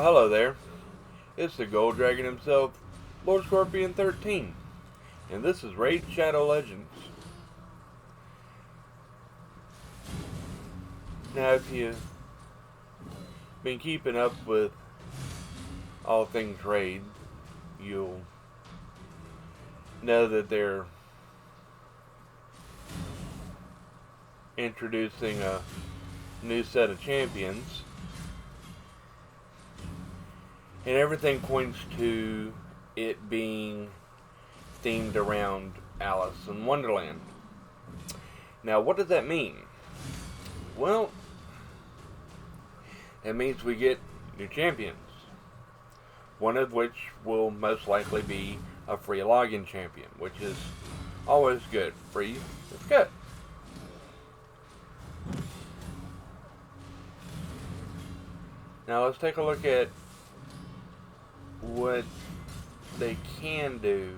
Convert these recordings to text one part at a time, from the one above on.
Well, hello there. It's the Gold Dragon himself, Lord Scorpion 13, and this is Raid Shadow Legends. Now, if you've been keeping up with all things Raid, you'll know that they're introducing a new set of champions. And everything points to it being themed around Alice in Wonderland. Now, what does that mean? Well, it means we get new champions. One of which will most likely be a free login champion, which is always good. Free is good. Now, let's take a look at what they can do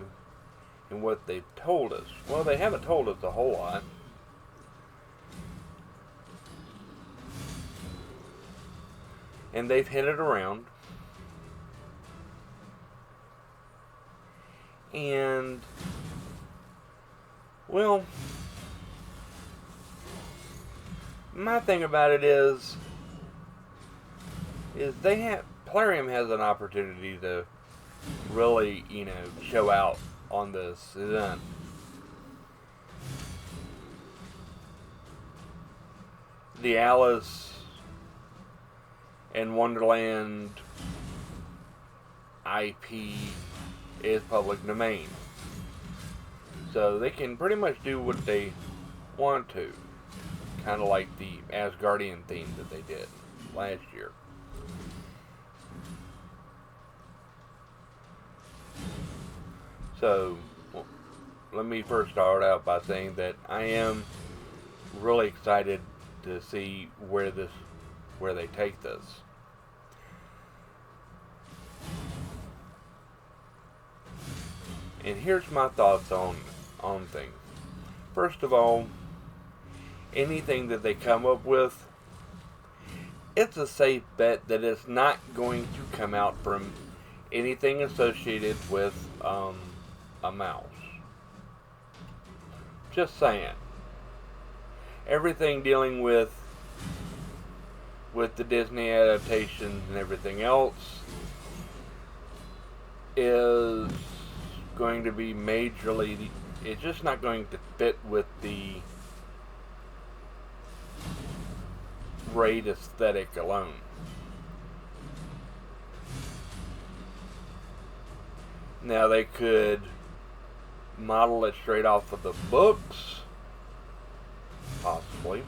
and what they've told us. Well, they haven't told us a whole lot. And they've hinted around. And, well, my thing about it is Plarium has an opportunity to really, show out on this event. The Alice in Wonderland IP is public domain. So they can pretty much do what they want to. Kind of like the Asgardian theme that they did last year. So, let me first start out by saying that I am really excited to see where they take this. And here's my thoughts on things. First of all, anything that they come up with, it's a safe bet that it's not going to come out from anything associated with a mouse. Just saying. Everything dealing with the Disney adaptations and everything else is going to be majorly, it's just not going to fit with the Raid aesthetic alone. Now, they could model it straight off of the books, possibly.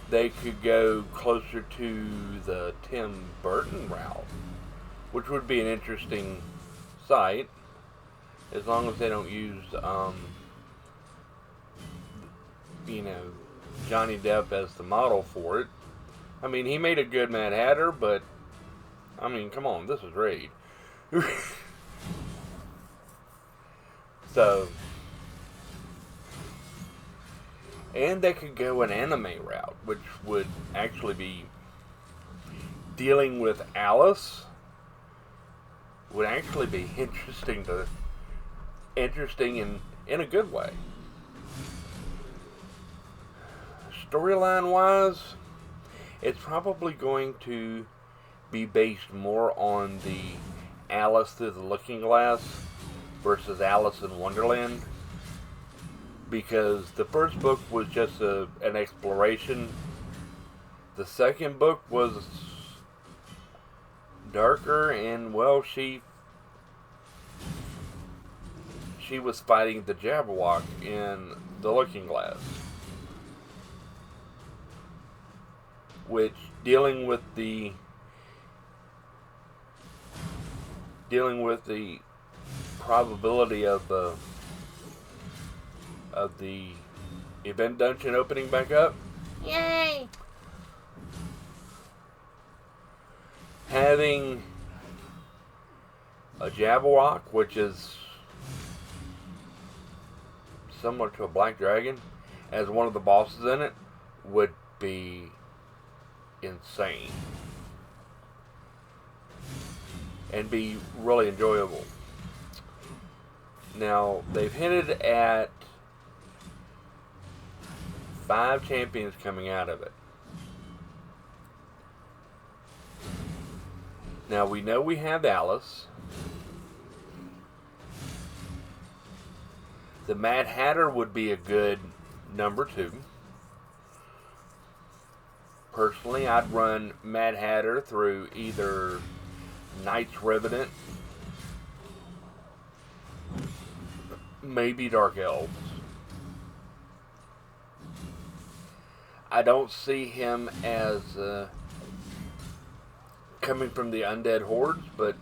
They could go closer to the Tim Burton route, which would be an interesting sight, as long as they don't use, Johnny Depp as the model for it. I mean, he made a good Mad Hatter, but, come on, this is Raid. So, and they could go an anime route, which would actually be dealing with Alice. Would actually be interesting in a good way. Storyline wise, it's probably going to be based more on the Alice Through the Looking Glass versus Alice in Wonderland, because the first book was just an exploration. The second book was darker, and well, she was fighting the Jabberwock in the Looking Glass, which dealing with the probability of the event dungeon opening back up. Yay! Having a Jabberwock, which is similar to a black dragon, as one of the bosses in it, would be insane. and be really enjoyable. Now, they've hinted at 5 champions coming out of it. Now, we know we have Alice. The Mad Hatter would be a good number 2. Personally, I'd run Mad Hatter through either Knights Revenant, maybe Dark Elves. I don't see him as coming from the Undead Hordes, but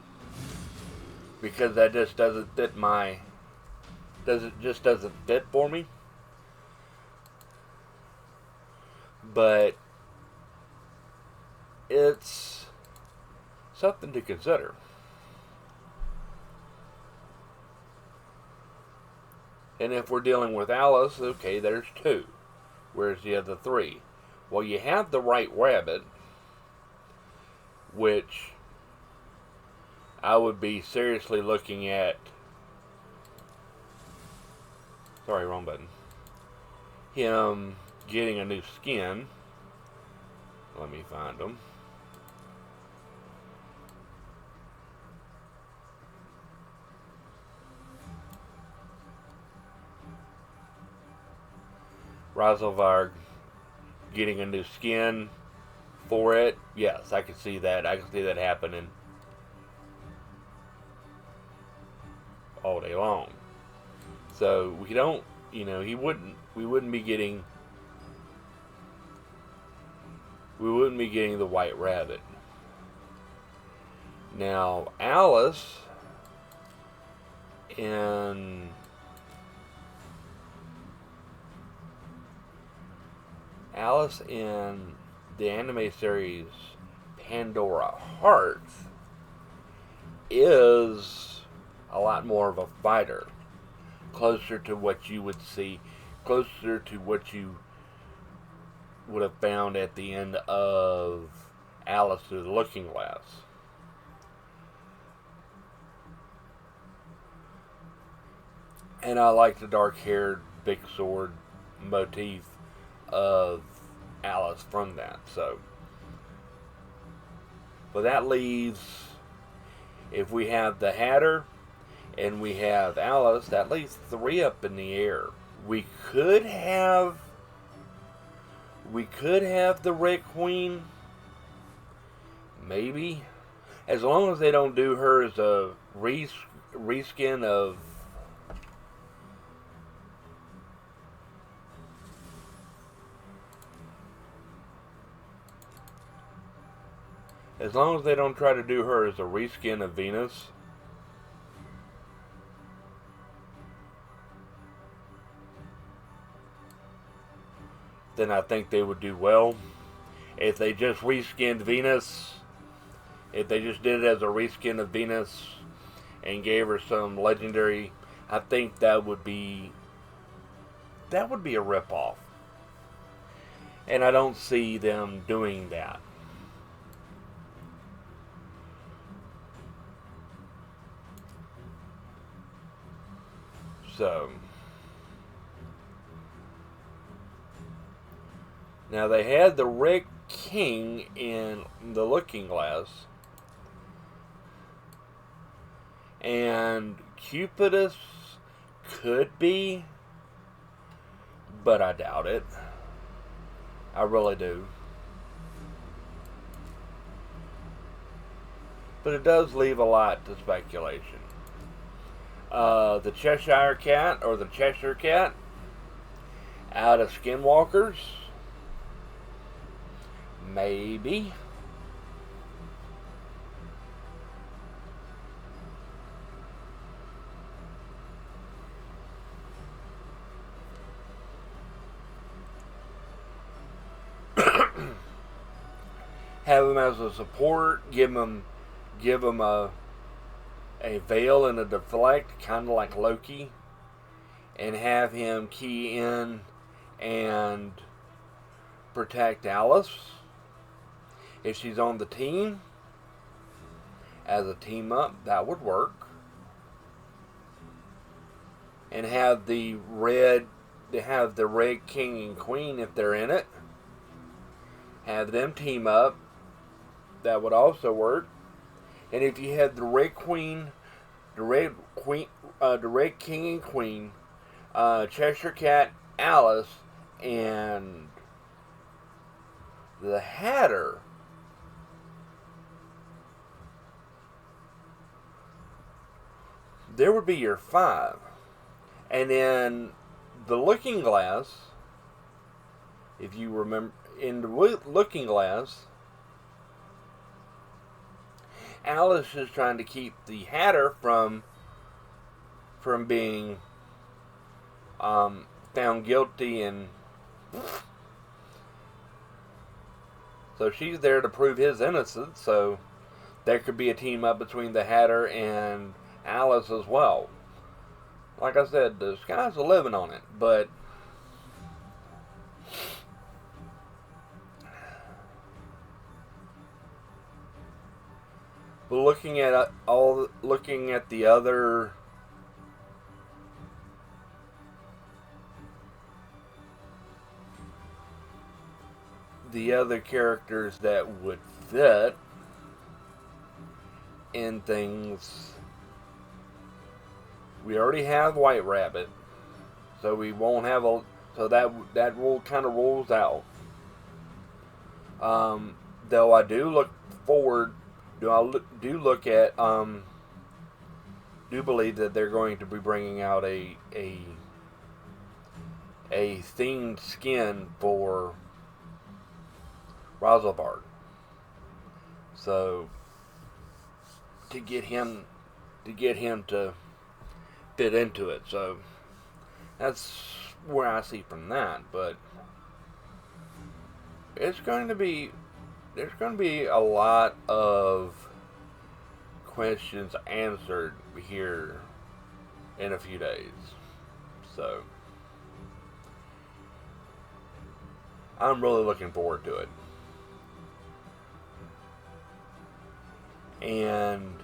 because that just doesn't fit doesn't fit for me. But it's something to consider. And if we're dealing with Alice, okay, there's 2. Where's the other 3? Well, you have the White Rabbit, which I would be seriously looking at. Sorry, wrong button. Him getting a new skin. Let me find him. Razelvarg getting a new skin for it. Yes, I can see that. I can see that happening all day long. So we don't, we wouldn't be getting the White Rabbit. Now, Alice in the anime series Pandora Hearts is a lot more of a fighter. Closer to what you would see, closer to what you would have found at the end of Alice Through the Looking Glass. And I like the dark-haired, big sword motif of Alice from that. So, but that leaves, if we have the Hatter and we have Alice, that leaves 3 up in the air. We could have the Red Queen, maybe, as long as they don't do her as a reskin of as long as they don't try to do her as a reskin of Venus. Then I think they would do well. If they just reskinned Venus, if they just did it as a reskin of Venus and gave her some legendary, I think that would be a ripoff. And I don't see them doing that. So, now they had the Red King in the Looking Glass, and Cupidus could be, but I doubt it. I really do. But it does leave a lot to speculation. The Cheshire Cat, or the Cheshire Cat, out of Skinwalkers, maybe. Have him as a support, give him a veil and a deflect, kind of like Loki, and have him key in and protect Alice if she's on the team. as a team up, that would work. And have the red king and queen if they're in it. Have them team up. That would also work. And if you had the red king and queen, Cheshire Cat, Alice, and the Hatter, there would be your 5. And then the Looking Glass, if you remember, in the Looking Glass, Alice is trying to keep the Hatter from being found guilty, and so she's there to prove his innocence. So there could be a team up between the Hatter and Alice as well. Like I said, the sky's the limit on it, but looking at the other characters that would fit in things, we already have White Rabbit, so we won't have so that will kind of rules out. Though I do look forward. Do believe that they're going to be bringing out a themed skin for Rosalbard. So to get him to fit into it. So that's where I see from that. But there's going to be a lot of questions answered here in a few days. So I'm really looking forward to it. And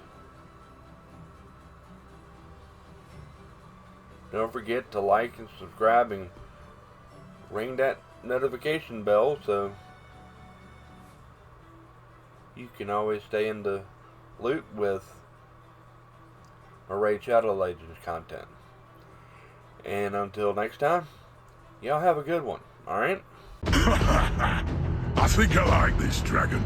don't forget to like and subscribe and ring that notification bell so you can always stay in the loop with our Raid Shadow Legends content. And until next time, y'all have a good one, alright? I think I like this dragon.